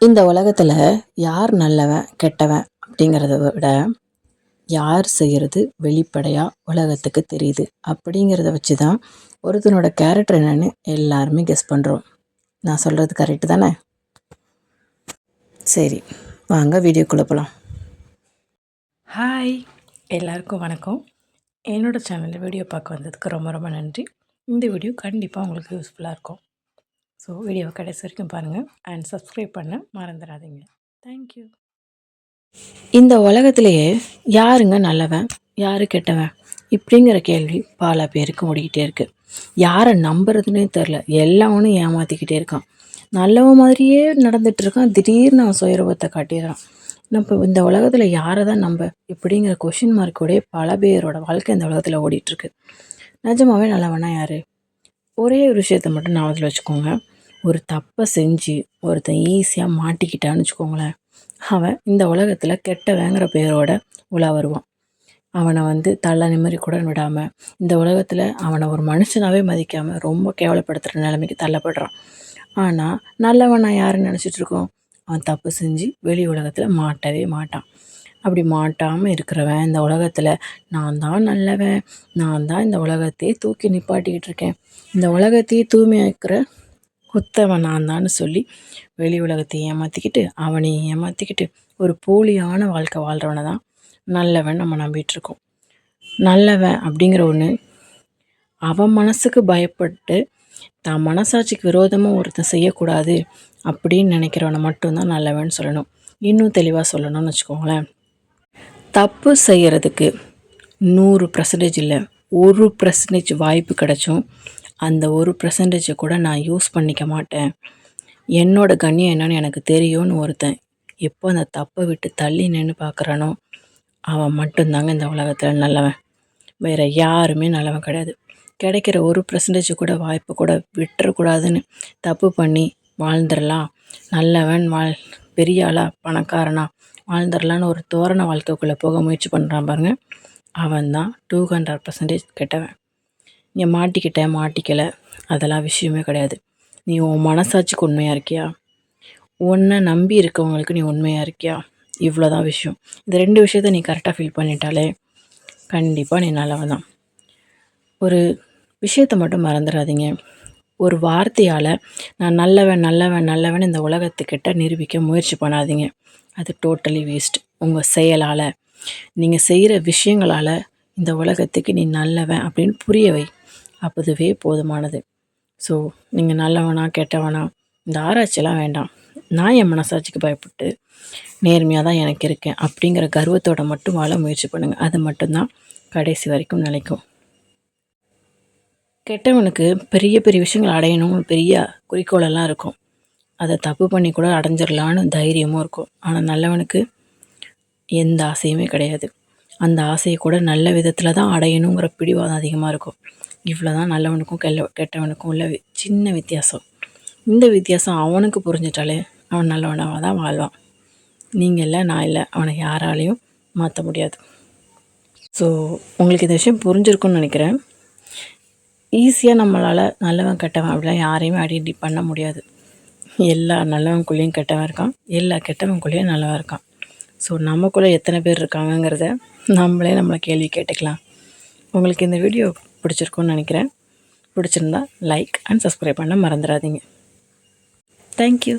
இந்த உலகத்தில் யார் நல்லவன் கெட்டவன் அப்படிங்கிறத விட யார் செய்கிறது வெளிப்படையாக உலகத்துக்கு தெரியுது அப்படிங்கிறத வச்சு தான் ஒருத்தனோட கேரக்டர் என்னன்னு எல்லாருமே கெஸ் பண்ணுறோம். நான் சொல்கிறது கரெக்டு தானே? சரி, வாங்க வீடியோக்குள்ளே போகலாம். ஹாய், எல்லாருக்கும் வணக்கம். என்னோடய சேனலில் வீடியோ பார்க்க வந்ததுக்கு ரொம்ப ரொம்ப நன்றி. இந்த வீடியோ கண்டிப்பாக உங்களுக்கு யூஸ்ஃபுல்லாக இருக்கும். ஸோ வீடியோவை கடைசி வரைக்கும் பாருங்கள் அண்ட் சப்ஸ்கிரைப் பண்ண மறந்துடாதீங்க. தேங்க்யூ. இந்த உலகத்திலேயே யாருங்க நல்லவன் யார் கெட்டவன் இப்படிங்கிற கேள்வி பல பேருக்கு ஓடிக்கிட்டே இருக்குது. யாரை நம்புறதுன்னே தெரில, எல்லாவனும் ஏமாற்றிக்கிட்டே இருக்கான். நல்லவன் மாதிரியே நடந்துகிட்டு இருக்கான், திடீர்னு அவன் சுயரூபத்தை காட்டிடுறான். நம்ம இந்த உலகத்தில் யாரை தான் நம்ப இப்படிங்கிற கொஷின் மார்க்கோடைய பல பேரோட வாழ்க்கை இந்த உலகத்தில் ஓடிட்டுருக்கு. நிஜமாவே நல்லவனா யார்? ஒரே ஒரு விஷயத்த மட்டும் ஞாபகத்தில் வச்சுக்கோங்க. ஒரு தப்பை செஞ்சு ஒருத்தன் ஈஸியாக மாட்டிக்கிட்டான்னு வச்சுக்கோங்களேன், அவன் இந்த உலகத்தில் கெட்டவங்கிற பேரோட உலா வருவான். அவனை தள்ள நிம்மதி கூட விடாமல், இந்த உலகத்தில் அவனை ஒரு மனுஷனாகவே மதிக்காமல் ரொம்ப கேவலப்படுத்துகிற நிலைமைக்கு தள்ளப்படுறான். ஆனால் நல்லவன் நான் யாருன்னு நினச்சிட்ருக்கோம்? அவன் தப்பு செஞ்சு வெளி உலகத்தில் மாட்டவே மாட்டான். அப்படி மாட்டாமல் இருக்கிறவன் இந்த உலகத்தில் நான் தான் நல்லவன், நான் தான் இந்த உலகத்தையே தூக்கி நிப்பாட்டிக்கிட்டு இருக்கேன், இந்த உலகத்தையே தூய்மையாக்கிற உத்தவன் நான் தான்னு சொல்லி வெளி உலகத்தை ஏமாற்றிக்கிட்டு அவனையும் ஏமாற்றிக்கிட்டு ஒரு போலியான வாழ்க்கை வாழ்கிறவனை தான் நல்லவன் நம்ம நம்பிகிட்ருக்கோம். நல்லவன் அப்படிங்கிற ஒன்று அவன் மனசுக்கு பயப்பட்டு தான் மனசாட்சிக்கு விரோதமாக ஒருத்தன் செய்யக்கூடாது அப்படின்னு நினைக்கிறவனை மட்டும்தான் நல்லவன் சொல்லணும். இன்னும் தெளிவாக சொல்லணும்னு வச்சுக்கோங்களேன், தப்பு செய்கிறதுக்கு 100% இல்லை, 1% வாய்ப்பு கிடச்சும் அந்த 1% கூட நான் யூஸ் பண்ணிக்க மாட்டேன், என்னோட கண்ணியம் என்னன்னு எனக்கு தெரியும்னு ஒருத்தன் எப்போ அந்த தப்பை விட்டு தள்ளி நின்று பார்க்குறானோ அவன் மட்டும்தாங்க இந்த உலகத்தில் நல்லவன். வேறு யாருமே நல்லவன் கிடையாது. கிடைக்கிற 1% கூட வாய்ப்பு கூட விட்டுறக்கூடாதுன்னு தப்பு பண்ணி வாழ்ந்துடலாம், நல்லவன் பெரிய ஆளா பணக்காரனா வாழ்ந்துடலான்னு ஒரு தோரண வாழ்க்கைக்குள்ளே போக முயற்சி பண்ணுறான் பாருங்க, அவன் தான் 200% கெட்டவன். நீ மாட்டிக்கலை அதெல்லாம் விஷயமே கிடையாது. நீ உன் மனசாட்சிக்கு உண்மையாக இருக்கியா? உன்னை நம்பி இருக்கவங்களுக்கு நீ உண்மையாக இருக்கியா? இவ்வளோதான் விஷயம். இந்த 2 விஷயத்த நீ கரெக்டாக ஃபீல் பண்ணிட்டாலே கண்டிப்பாக நீ நல்லவன் தான். ஒரு விஷயத்தை மட்டும் மறந்துடாதீங்க, ஒரு வார்த்தையால் நான் நல்லவன் நல்லவன் நல்லவன் இந்த உலகத்துக்கிட்ட நிரூபிக்க முயற்சி பண்ணாதீங்க. அது டோட்டலி வேஸ்ட். உங்கள் செயலால், நீங்கள் செய்கிற விஷயங்களால் இந்த உலகத்துக்கு நீ நல்லவன் அப்படின்னு புரிய வை, அப்போதுவே போதுமானது. ஸோ நீங்கள் நல்லவனா கெட்டவனா இந்த ஆராய்ச்சியெல்லாம் வேண்டாம். நான் என் மனசாட்சிக்கு பயப்பட்டு நேர்மையாக தான் எனக்கு இருக்கேன் அப்படிங்கிற கர்வத்தோடு மட்டும் வாழ முயற்சி பண்ணுங்கள். அது மட்டும்தான் கடைசி வரைக்கும் நிலைக்கும். கெட்டவனுக்கு பெரிய பெரிய விஷயங்கள் அடையணும்னு பெரிய குறிக்கோளெல்லாம் இருக்கும், அதை தப்பு பண்ணி கூட அடைஞ்சிடலான்னு தைரியமும் இருக்கும். ஆனால் நல்லவனுக்கு எந்த ஆசையுமே கிடையாது. அந்த ஆசையை கூட நல்ல விதத்தில் தான் அடையணுங்கிற பிடிவாதம் அதிகமாக இருக்கும். இவ்வளோ தான் நல்லவனுக்கும் கெட்டவனுக்கும் உள்ள சின்ன வித்தியாசம். இந்த வித்தியாசம் அவனுக்கு புரிஞ்சிட்டாலே அவன் நல்லவனாக தான் வாழ்வான். நீங்கள் இல்லை, நான் இல்லை, அவனை யாராலையும் மாற்ற முடியாது. ஸோ உங்களுக்கு இந்த விஷயம் புரிஞ்சிருக்குன்னு நினைக்கிறேன். ஈஸியாக நம்மளால் நல்லவன் கெட்டவன் அப்படிலாம் யாரையுமே ஐடென்டி பண்ண முடியாது. எல்லா நல்லவனுக்குள்ளேயும் கெட்டவன் இருக்கான், எல்லா கெட்டவனுக்குள்ளேயும் நல்லவன் இருக்கான். ஸோ நமக்குள்ளே எத்தனை பேர் இருக்காங்கங்கிறத நம்மளை கேள்வி கேட்டுக்கலாம். உங்களுக்கு இந்த வீடியோ பிடிச்சிருக்குன்னு நினைக்கிறேன். பிடிச்சிருந்தா லைக் அண்ட் சப்ஸ்கிரைப் பண்ண மறந்துடாதீங்க. தேங்க்யூ.